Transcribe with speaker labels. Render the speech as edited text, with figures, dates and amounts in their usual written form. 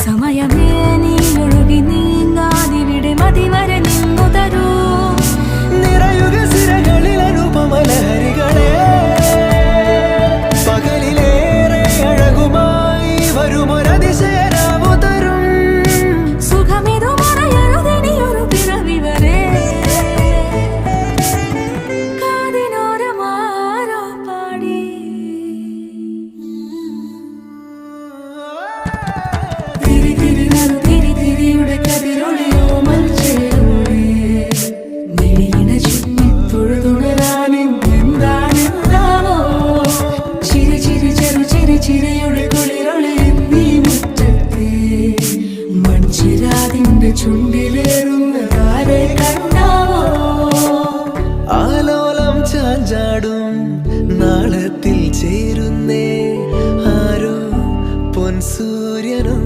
Speaker 1: സമയമേ നീ ഒഴുകി നീങ്ങാതിവിടെ മതിവരെ നിന്നു തരൂ.
Speaker 2: നിറയുക സിരകളിൽ അനുപമലഹരികളെ, പകലിലേറെ അഴകുമായി വരുമൊരതിശയരാവു തരും.
Speaker 1: സുഖമിതു മറയരുതിനിയൊരു പിറവി വരെ. കാതിനോരമാരോ പാടി തിരി തിരി നറു തിരി തിരിയുടെ കതിരൊളിയോ മൽച്ചേരോടെ മിഴിയിണ ചുറ്റി തൊഴുതുണരാനെന്താണെന്താവോ. ചിരി ചിരി ചെറു ചിരി ചിരിയുടെ കുളിരൊളി നീ മുറ്റത്തെ മൺചിരാതിന്റെ ചുണ്ടിലേറുന്നതാരെ കണ്ടാവോ.
Speaker 2: ആലോലം ചാഞ്ചാടും നാളത്തിൽ ചേരുന്നേ ആരോ പൊൻസൂര്യനും.